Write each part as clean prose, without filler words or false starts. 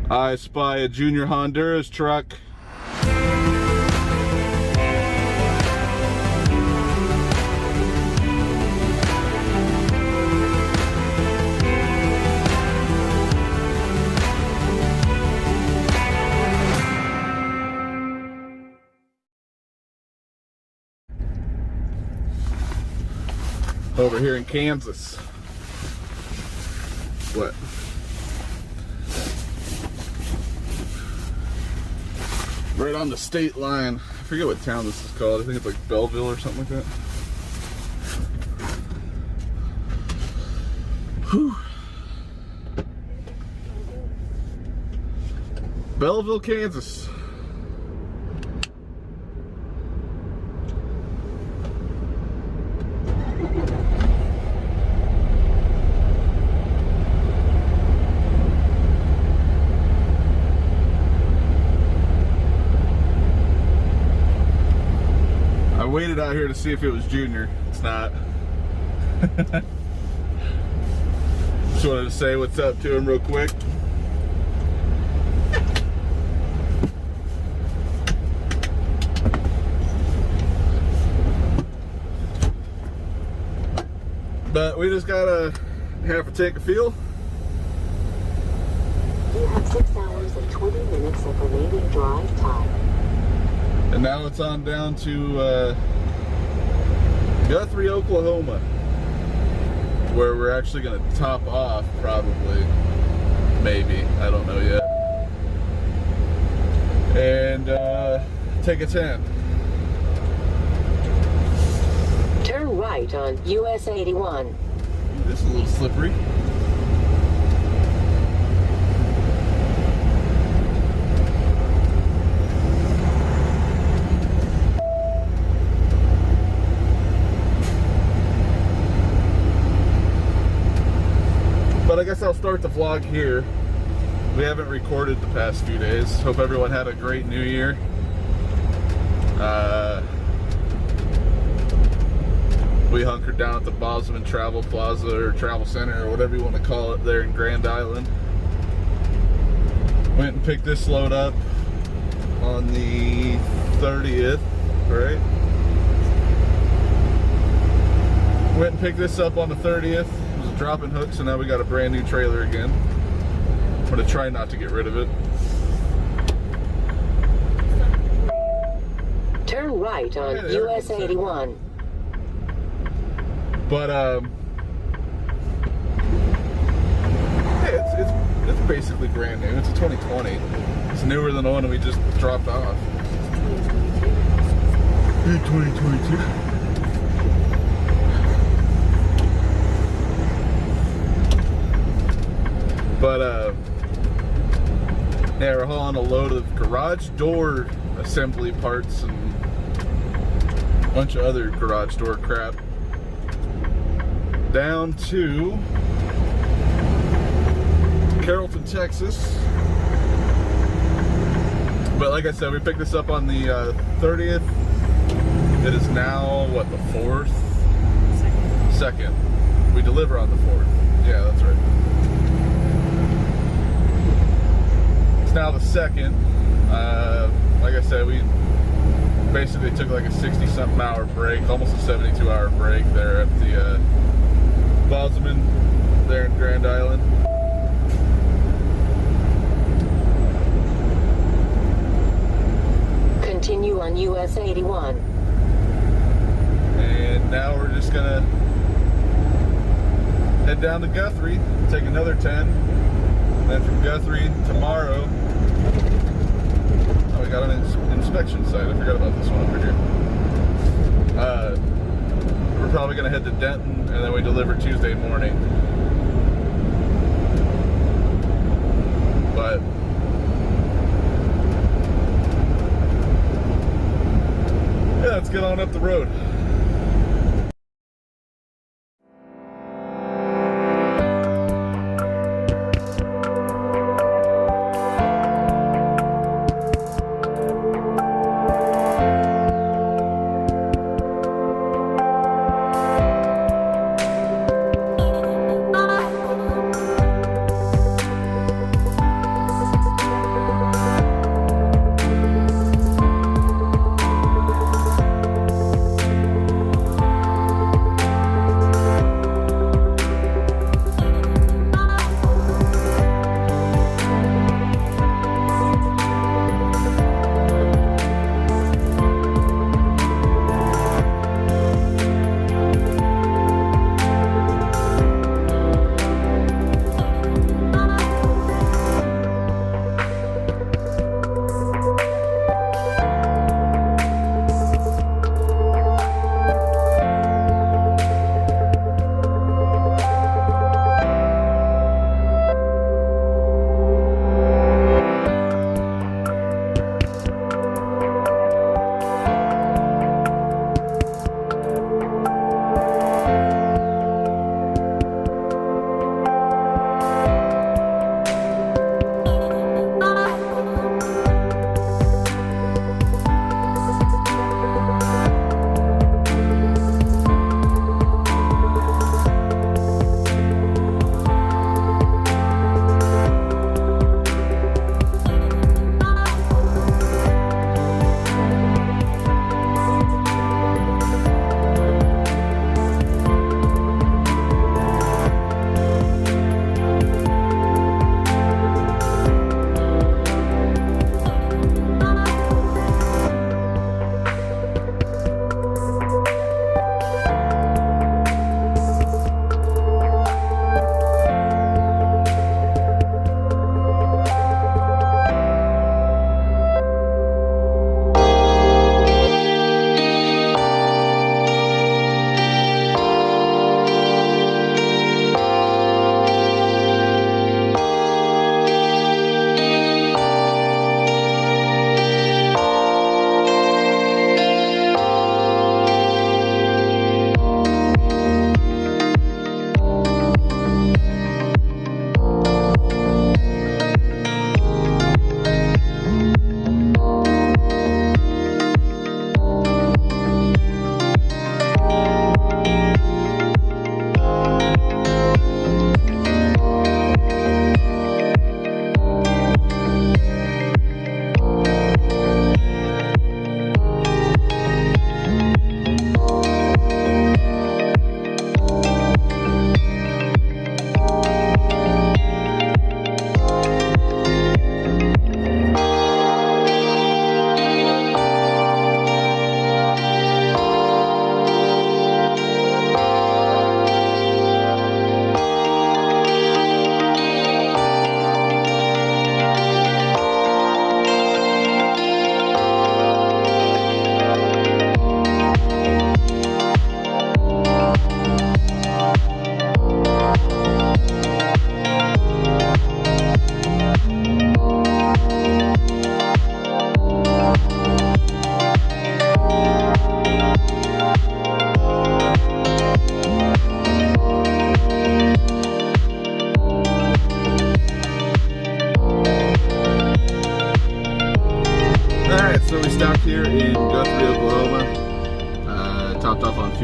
I spy a junior Honduras truck. Over here in Kansas. What? Right on the state line. I forget what town this is called. I think it's like Belleville or something like that. Whew. Belleville, Kansas. I waited out here to see if it was Junior. It's not. Just wanted to say what's up to him real quick. But we just got a half a tank of fuel. You have 6 hours and 20 minutes of remaining drive time. And now it's on down to Guthrie, Oklahoma, where we're actually going to top off, probably, maybe, I don't know yet, and take a 10. Turn right on US 81. This is a little slippery. But I guess I'll start the vlog here. We haven't recorded the past few days. Hope everyone had a great New Year. We hunkered down at the Bosman Travel Plaza or Travel Center or whatever you want to call it there in Grand Island. Went and picked this load up on the 30th, right? Went and picked this up on the 30th. It was a drop-in hook, so now we got a brand new trailer again. I'm gonna try not to get rid of it. Turn right on US 81. But yeah, it's basically brand new. It's a 2020. It's newer than the one we just dropped off. 2022. But yeah, we're hauling a load of garage door assembly parts and a bunch of other garage door crap down to Carrollton, Texas. But like I said, we picked this up on the 30th. It is now, what, the 4th? Second. We deliver on the 4th. Yeah, that's right. It's now the 2nd. Like I said, we basically took like a 60-something hour break, almost a 72-hour break there at the Bosman there in Grand Island. Continue on US 81. And now we're just gonna head down to Guthrie, take another 10, and then from Guthrie tomorrow, oh, we got an inspection site. I forgot about this one over here. We're probably gonna head to Denton, and then we deliver Tuesday morning. But yeah, let's get on up the road.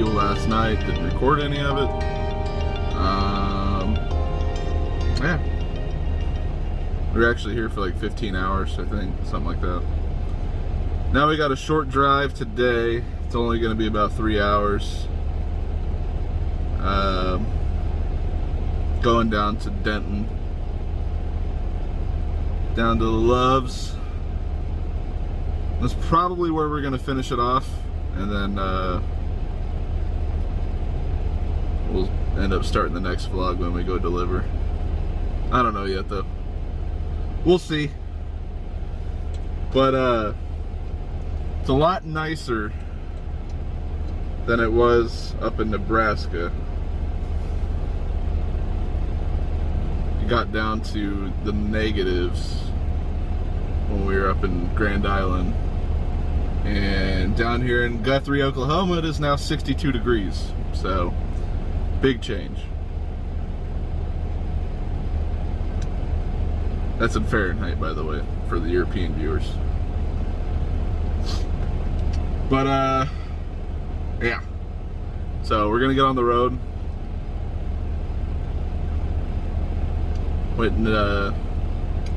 fuel last night. Didn't record any of it. Yeah. We were actually here for like 15 hours, I think, something like that. Now we got a short drive today. It's only going to be about 3 hours. Going down to Denton. Down to the Loves. That's probably where we're going to finish it off. And then we'll end up starting the next vlog when we go deliver. I don't know yet though. We'll see. But it's a lot nicer than it was up in Nebraska. It got down to the negatives when we were up in Grand Island. And down here in Guthrie, Oklahoma, it is now 62 degrees. So, big change. That's in Fahrenheit, by the way, for the European viewers. But, yeah. So, we're gonna get on the road. Went and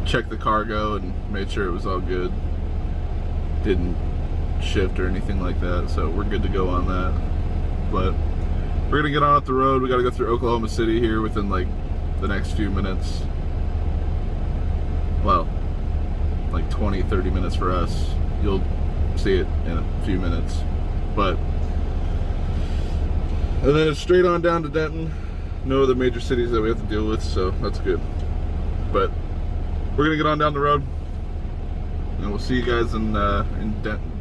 checked the cargo and made sure it was all good. Didn't shift or anything like that, so we're good to go on that. But we're gonna get on up the road. We gotta go through Oklahoma City here within like the next few minutes. Well, like 20-30 minutes for us. You'll see it in a few minutes. But and then it's straight on down to Denton. No other major cities that we have to deal with, so that's good. But we're gonna get on down the road, and we'll see you guys in Denton.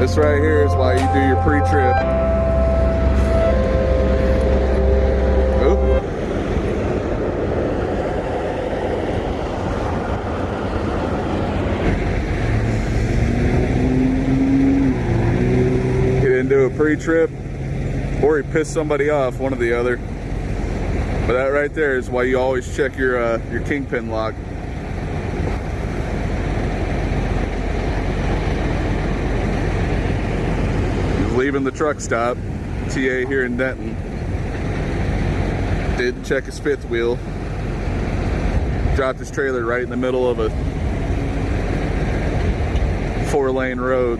This right here is why you do your pre-trip. Oop. He didn't do a pre-trip, or he pissed somebody off, one or the other. But that right there is why you always check your kingpin lock. Leaving the truck stop, TA here in Denton. Didn't check his fifth wheel. Dropped his trailer right in the middle of a 4-lane road.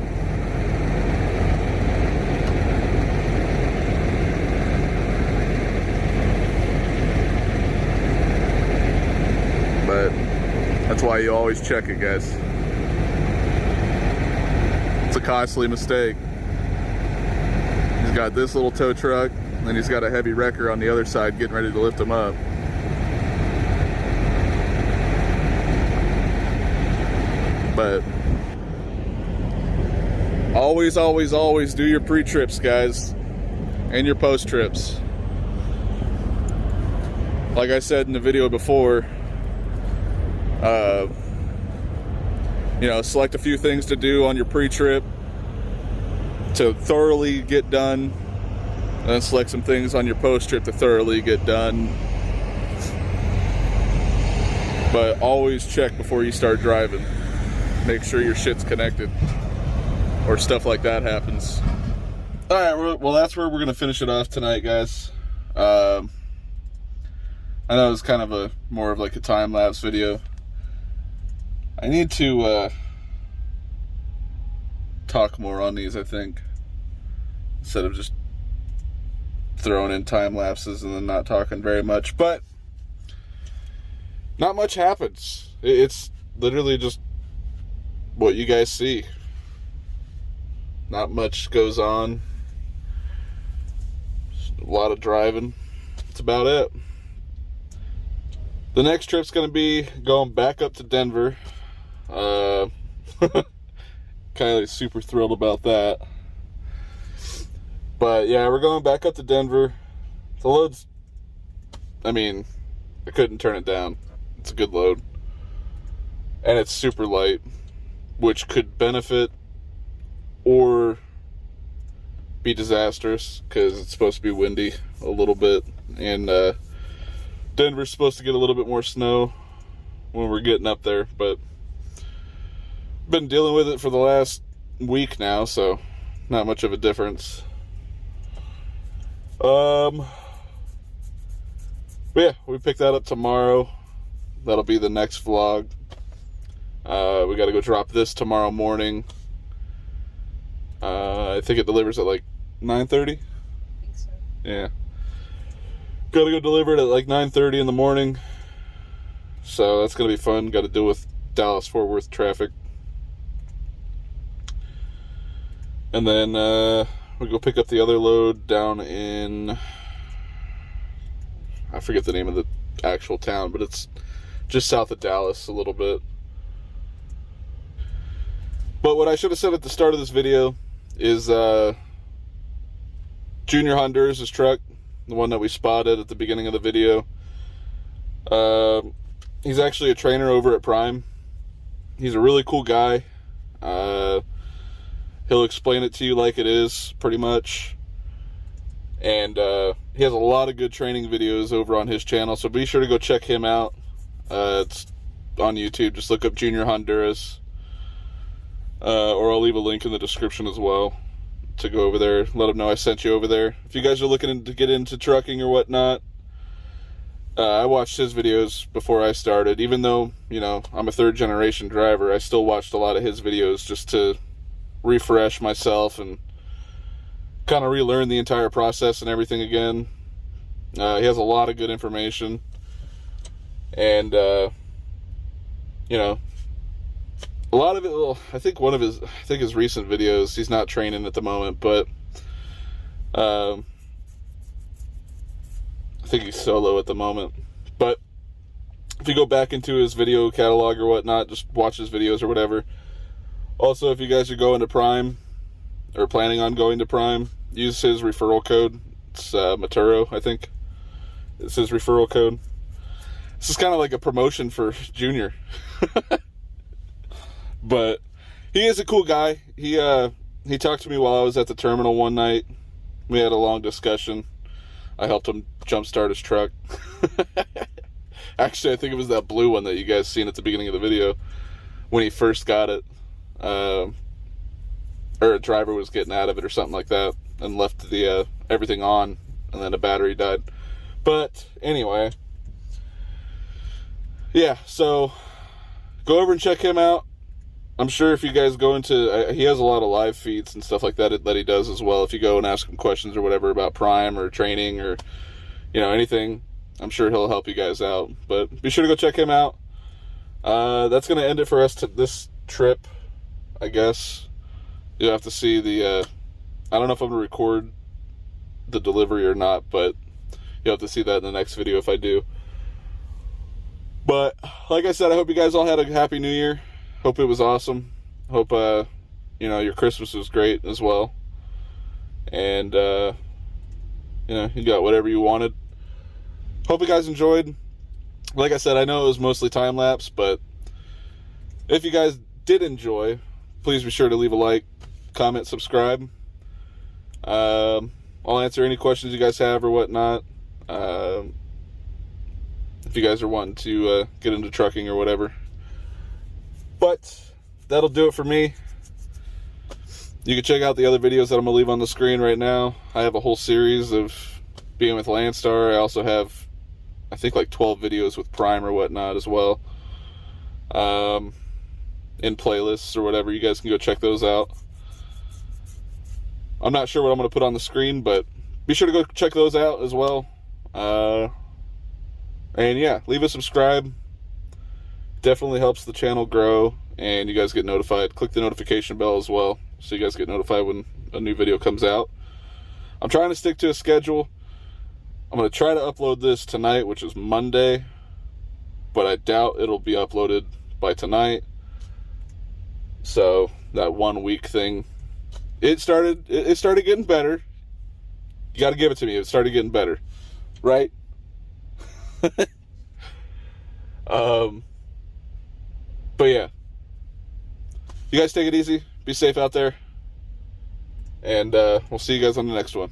But that's why you always check it, guys. It's a costly mistake. He's got this little tow truck, and he's got a heavy wrecker on the other side getting ready to lift him up. But always, always, always do your pre-trips, guys, and your post-trips. Like I said in the video before, you know, select a few things to do on your pre-trip to thoroughly get done, and then select some things on your post-trip to thoroughly get done. But always check before you start driving. Make sure your shit's connected, or stuff like that happens. Alright, well, that's where we're gonna finish it off tonight, guys. I know it's kind of more of like a time-lapse video. I need to talk more on these, I think, instead of just throwing in time lapses and then not talking very much. But not much happens. It's literally just what you guys see. Not much goes on. Just a lot of driving. That's about it. The next trip's gonna be going back up to Denver. Kind of super thrilled about that. But yeah, we're going back up to Denver. The load's, I mean, I couldn't turn it down. It's a good load. And it's super light, which could benefit or be disastrous, because it's supposed to be windy a little bit. And Denver's supposed to get a little bit more snow when we're getting up there, but been dealing with it for the last week now, so not much of a difference. But yeah, we pick that up tomorrow. That'll be the next vlog. We got to go drop this tomorrow morning. I think it delivers at like 9:30. I think so. Yeah. Got to go deliver it at like 9:30 in the morning. So that's gonna be fun. Got to deal with Dallas-Fort Worth traffic. And then we go pick up the other load down in, I forget the name of the actual town, but it's just south of Dallas a little bit. But what I should have said at the start of this video is Junior Honduras' truck, the one that we spotted at the beginning of the video. He's actually a trainer over at Prime. He's a really cool guy. He'll explain it to you like it is, pretty much. And he has a lot of good training videos over on his channel, so be sure to go check him out. It's on YouTube. Just look up Junior Honduras. Or I'll leave a link in the description as well to go over there. Let him know I sent you over there. If you guys are looking to get into trucking or whatnot, I watched his videos before I started. Even though, you know, I'm a third-generation driver, I still watched a lot of his videos just to refresh myself and kind of relearn the entire process and everything again. He has a lot of good information, and you know, a lot of it, well, I think his recent videos, he's not training at the moment, but I think he's solo at the moment. But if you go back into his video catalog or whatnot, just watch his videos or whatever. Also, if you guys are going to Prime, or planning on going to Prime, use his referral code. It's Maturo, I think. It's his referral code. This is kind of like a promotion for Junior. But he is a cool guy. He talked to me while I was at the terminal one night. We had a long discussion. I helped him jumpstart his truck. Actually, I think it was that blue one that you guys seen at the beginning of the video when he first got it. Or a driver was getting out of it or something like that and left the everything on, and then a battery died. But anyway, yeah, so go over and check him out. I'm sure if you guys go into, he has a lot of live feeds and stuff like that that he does as well. If you go and ask him questions or whatever about Prime or training or, you know, anything, I'm sure he'll help you guys out. But be sure to go check him out. That's going to end it for us to this trip, I guess. You'll have to see the, I don't know if I'm going to record the delivery or not, but you'll have to see that in the next video if I do. But like I said, I hope you guys all had a happy new year. Hope it was awesome. Hope, you know, your Christmas was great as well. And, you know, you got whatever you wanted. Hope you guys enjoyed. Like I said, I know it was mostly time-lapse, but if you guys did enjoy, please be sure to leave a like, comment, subscribe. I'll answer any questions you guys have or whatnot. If you guys are wanting to get into trucking or whatever. But that'll do it for me. You can check out the other videos that I'm going to leave on the screen right now. I have a whole series of being with Landstar. I also have, I think, like 12 videos with Prime or whatnot as well. In playlists or whatever. You guys can go check those out. I'm not sure what I'm going to put on the screen, but be sure to go check those out as well. And yeah, leave a subscribe. Definitely helps the channel grow, and you guys get notified. Click the notification bell as well, so you guys get notified when a new video comes out. I'm trying to stick to a schedule. I'm going to try to upload this tonight, which is Monday, but I doubt it'll be uploaded by tonight. So that 1 week thing, it started getting better. You got to give it to me. It started getting better, right? But yeah, you guys take it easy. Be safe out there. And we'll see you guys on the next one.